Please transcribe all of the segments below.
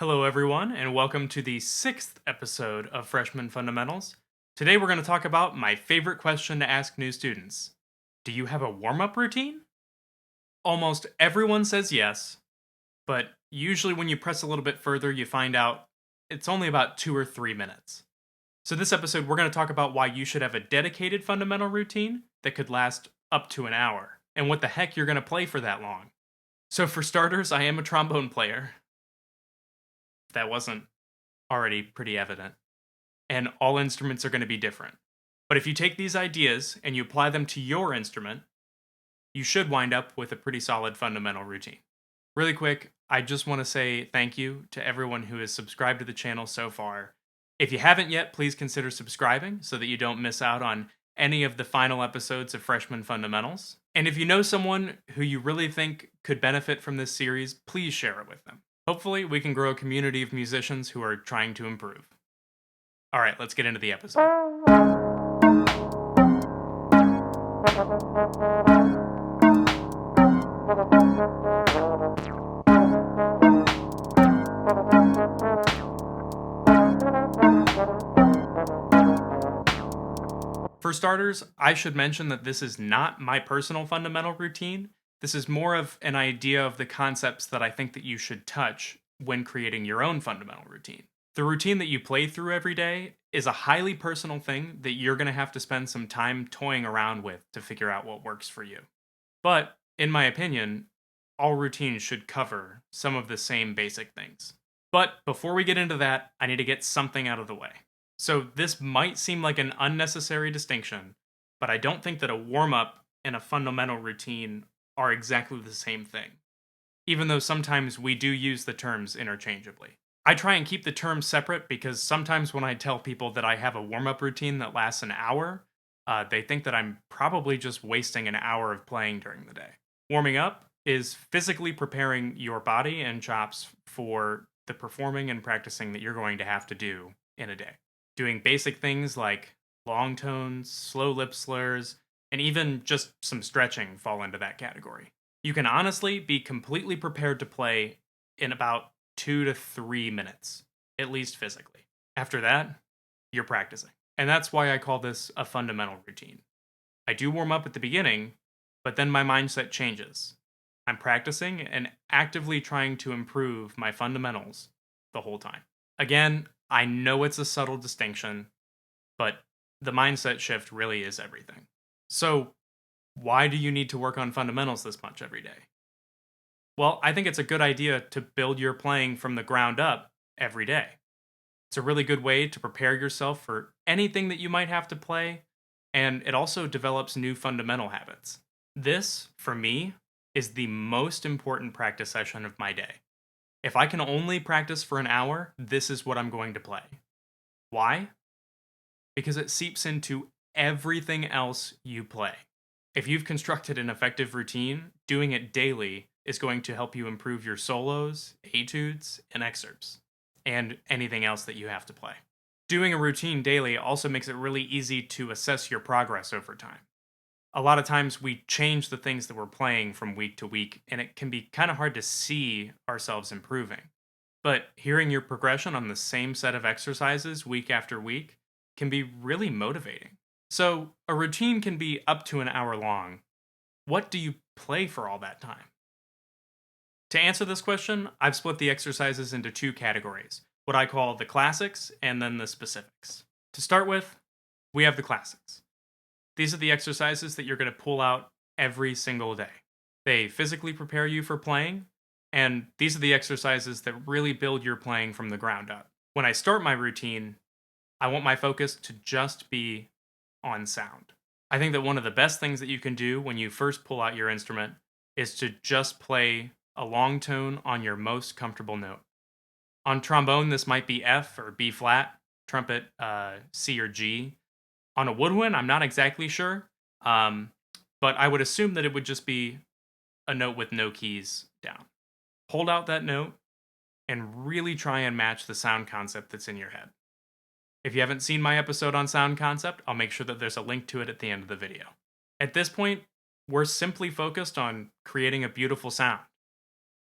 Hello, everyone, and welcome to the sixth episode of Freshman Fundamentals. Today, we're going to talk about my favorite question to ask new students. Do you have a warm up routine? Almost everyone says yes, but usually when you press a little bit further, you find out it's only about 2 or 3 minutes. So, this episode, we're going to talk about why you should have a dedicated fundamental routine that could last up to an hour, and what the heck you're going to play for that long. So, for starters, I am a trombone player. If that wasn't already pretty evident. And all instruments are going to be different. But if you take these ideas and you apply them to your instrument, you should wind up with a pretty solid fundamental routine. Really quick, I just want to say thank you to everyone who has subscribed to the channel so far. If you haven't yet, please consider subscribing so that you don't miss out on any of the final episodes of Freshman Fundamentals. And if you know someone who you really think could benefit from this series, please share it with them. Hopefully, we can grow a community of musicians who are trying to improve. All right, let's get into the episode. For starters, I should mention that this is not my personal fundamental routine. This is more of an idea of the concepts that I think that you should touch when creating your own fundamental routine. The routine that you play through every day is a highly personal thing that you're going to have to spend some time toying around with to figure out what works for you. But, in my opinion, all routines should cover some of the same basic things. But before we get into that, I need to get something out of the way. So, this might seem like an unnecessary distinction, but I don't think that a warm up and a fundamental routine are exactly the same thing, even though sometimes we do use the terms interchangeably. I try and keep the terms separate because sometimes when I tell people that I have a warm up routine that lasts an hour, they think that I'm probably just wasting an hour of playing during the day. Warming up is physically preparing your body and chops for the performing and practicing that you're going to have to do in a day. Doing basic things like long tones, slow lip slurs, and even just some stretching fall into that category. You can honestly be completely prepared to play in about 2 to 3 minutes, at least physically. After that, you're practicing. And that's why I call this a fundamental routine. I do warm up at the beginning, but then my mindset changes. I'm practicing and actively trying to improve my fundamentals the whole time. Again, I know it's a subtle distinction, but the mindset shift really is everything. So, why do you need to work on fundamentals this much every day? Well, I think it's a good idea to build your playing from the ground up every day. It's a really good way to prepare yourself for anything that you might have to play, and it also develops new fundamental habits. This, for me, is the most important practice session of my day. If I can only practice for an hour, this is what I'm going to play. Why? Because it seeps into everything else you play. If you've constructed an effective routine, doing it daily is going to help you improve your solos, etudes, and excerpts, and anything else that you have to play. Doing a routine daily also makes it really easy to assess your progress over time. A lot of times we change the things that we're playing from week to week, and it can be kind of hard to see ourselves improving. But hearing your progression on the same set of exercises week after week can be really motivating. So, a routine can be up to an hour long. What do you play for all that time? To answer this question, I've split the exercises into two categories, what I call the classics and then the specifics. To start with, we have the classics. These are the exercises that you're going to pull out every single day. They physically prepare you for playing, and these are the exercises that really build your playing from the ground up. When I start my routine, I want my focus to just be on sound. I think that one of the best things that you can do when you first pull out your instrument is to just play a long tone on your most comfortable note. On trombone, this might be F or B flat, trumpet, C or G. On a woodwind, I'm not exactly sure, but I would assume that it would just be a note with no keys down. Hold out that note and really try and match the sound concept that's in your head. If you haven't seen my episode on sound concept, I'll make sure that there's a link to it at the end of the video. At this point, we're simply focused on creating a beautiful sound,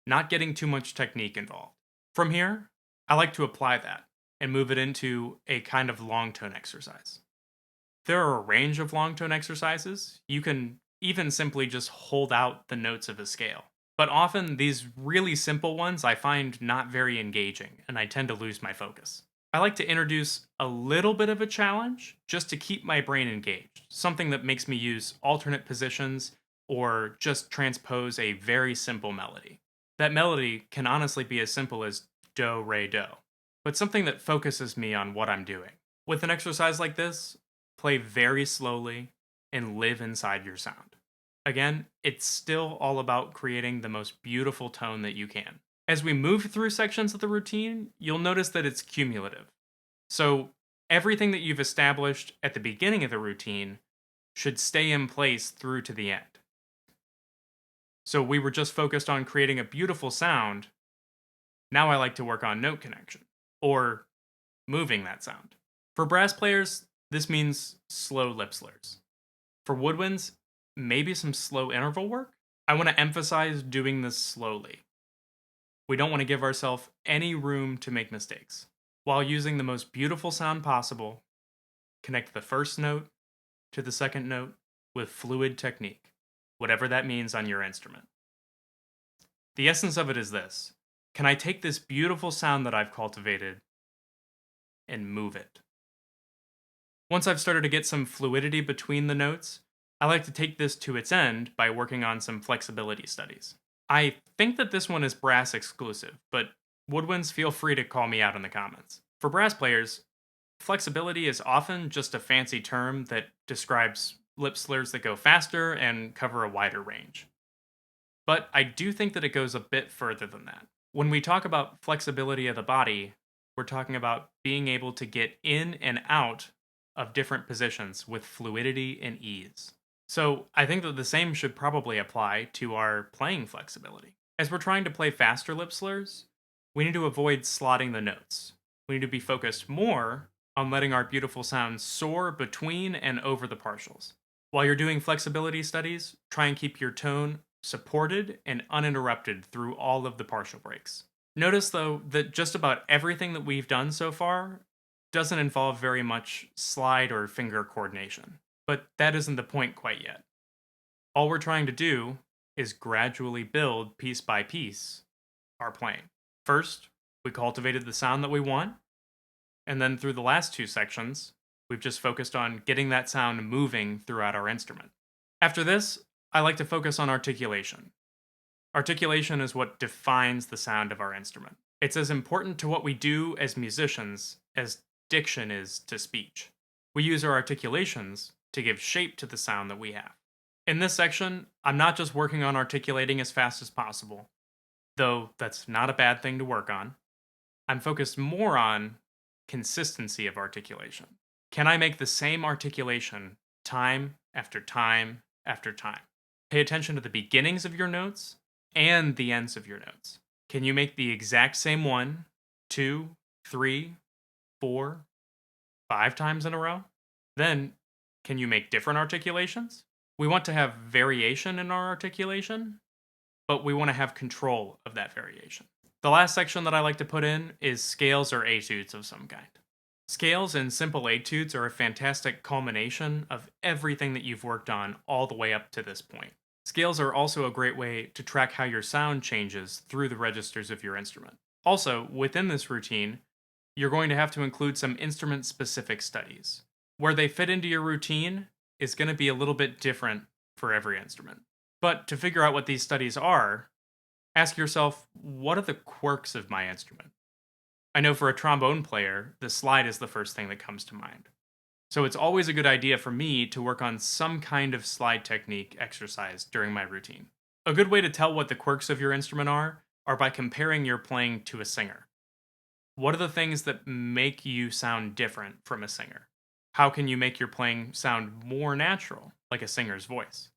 not getting too much technique involved. From here, I like to apply that and move it into a kind of long tone exercise. There are a range of long tone exercises. You can even simply just hold out the notes of a scale. But often these really simple ones I find not very engaging, and I tend to lose my focus. I like to introduce a little bit of a challenge just to keep my brain engaged, something that makes me use alternate positions or just transpose a very simple melody. That melody can honestly be as simple as do, re, do, but something that focuses me on what I'm doing. With an exercise like this, play very slowly and live inside your sound. Again, it's still all about creating the most beautiful tone that you can. As we move through sections of the routine, you'll notice that it's cumulative. So, everything that you've established at the beginning of the routine should stay in place through to the end. So, we were just focused on creating a beautiful sound. Now I like to work on note connection, or moving that sound. For brass players, this means slow lip slurs. For woodwinds, maybe some slow interval work. I want to emphasize doing this slowly. We don't want to give ourselves any room to make mistakes. While using the most beautiful sound possible, connect the first note to the second note with fluid technique, whatever that means on your instrument. The essence of it is this: can I take this beautiful sound that I've cultivated and move it? Once I've started to get some fluidity between the notes, I like to take this to its end by working on some flexibility studies. I think that this one is brass exclusive, but woodwinds, feel free to call me out in the comments. For brass players, flexibility is often just a fancy term that describes lip slurs that go faster and cover a wider range. But I do think that it goes a bit further than that. When we talk about flexibility of the body, we're talking about being able to get in and out of different positions with fluidity and ease. So I think that the same should probably apply to our playing flexibility. As we're trying to play faster lip slurs, we need to avoid slotting the notes. We need to be focused more on letting our beautiful sounds soar between and over the partials. While you're doing flexibility studies, try and keep your tone supported and uninterrupted through all of the partial breaks. Notice, though, that just about everything that we've done so far doesn't involve very much slide or finger coordination. But that isn't the point quite yet. All we're trying to do is gradually build piece by piece our playing. First, we cultivated the sound that we want, and then through the last two sections, we've just focused on getting that sound moving throughout our instrument. After this, I like to focus on articulation. Articulation is what defines the sound of our instrument. It's as important to what we do as musicians as diction is to speech. We use our articulations to give shape to the sound that we have. In this section, I'm not just working on articulating as fast as possible, though that's not a bad thing to work on. I'm focused more on consistency of articulation. Can I make the same articulation time after time after time? Pay attention to the beginnings of your notes and the ends of your notes. Can you make the exact same one 2, 3, 4, 5 times in a row? Then, can you make different articulations? We want to have variation in our articulation, but we want to have control of that variation. The last section that I like to put in is scales or etudes of some kind. Scales and simple etudes are a fantastic culmination of everything that you've worked on all the way up to this point. Scales are also a great way to track how your sound changes through the registers of your instrument. Also, within this routine, you're going to have to include some instrument-specific studies. Where they fit into your routine is going to be a little bit different for every instrument. But to figure out what these studies are, ask yourself, what are the quirks of my instrument? I know for a trombone player, the slide is the first thing that comes to mind. So it's always a good idea for me to work on some kind of slide technique exercise during my routine. A good way to tell what the quirks of your instrument are by comparing your playing to a singer. What are the things that make you sound different from a singer? How can you make your playing sound more natural, like a singer's voice?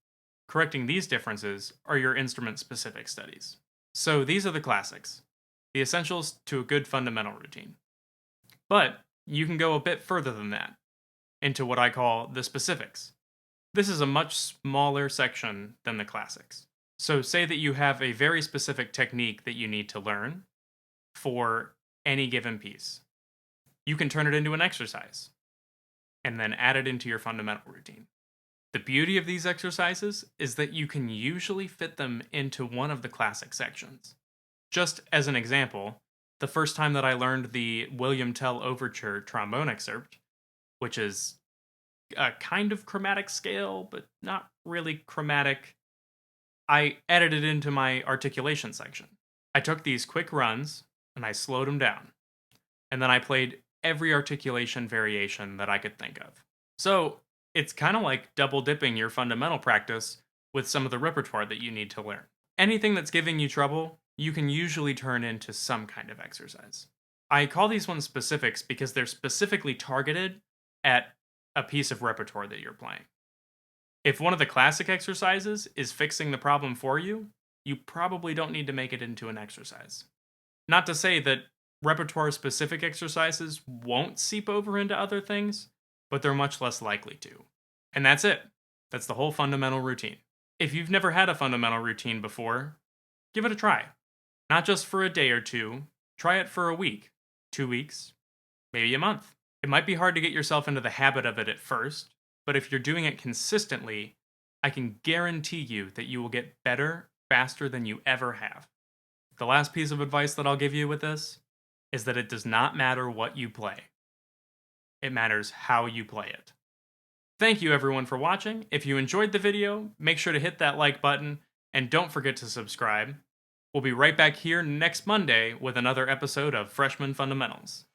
Correcting these differences are your instrument-specific studies. So these are the classics, the essentials to a good fundamental routine. But you can go a bit further than that, into what I call the specifics. This is a much smaller section than the classics. So say that you have a very specific technique that you need to learn for any given piece. You can turn it into an exercise and then add it into your fundamental routine. The beauty of these exercises is that you can usually fit them into one of the classic sections. Just as an example, the first time that I learned the William Tell Overture trombone excerpt, which is a kind of chromatic scale, but not really chromatic, I added it into my articulation section. I took these quick runs and I slowed them down. And then I played every articulation variation that I could think of. So it's kind of like double dipping your fundamental practice with some of the repertoire that you need to learn. Anything that's giving you trouble, you can usually turn into some kind of exercise. I call these ones specifics because they're specifically targeted at a piece of repertoire that you're playing. If one of the classic exercises is fixing the problem for you, you probably don't need to make it into an exercise. Not to say that repertoire-specific exercises won't seep over into other things, but they're much less likely to. And that's it. That's the whole fundamental routine. If you've never had a fundamental routine before, give it a try. Not just for a day or two, try it for a week, 2 weeks, maybe a month. It might be hard to get yourself into the habit of it at first, but if you're doing it consistently, I can guarantee you that you will get better faster than you ever have. The last piece of advice that I'll give you with this is that it does not matter what you play. It matters how you play it. Thank you everyone for watching. If you enjoyed the video, make sure to hit that like button and don't forget to subscribe. We'll be right back here next Monday with another episode of Freshman Fundamentals.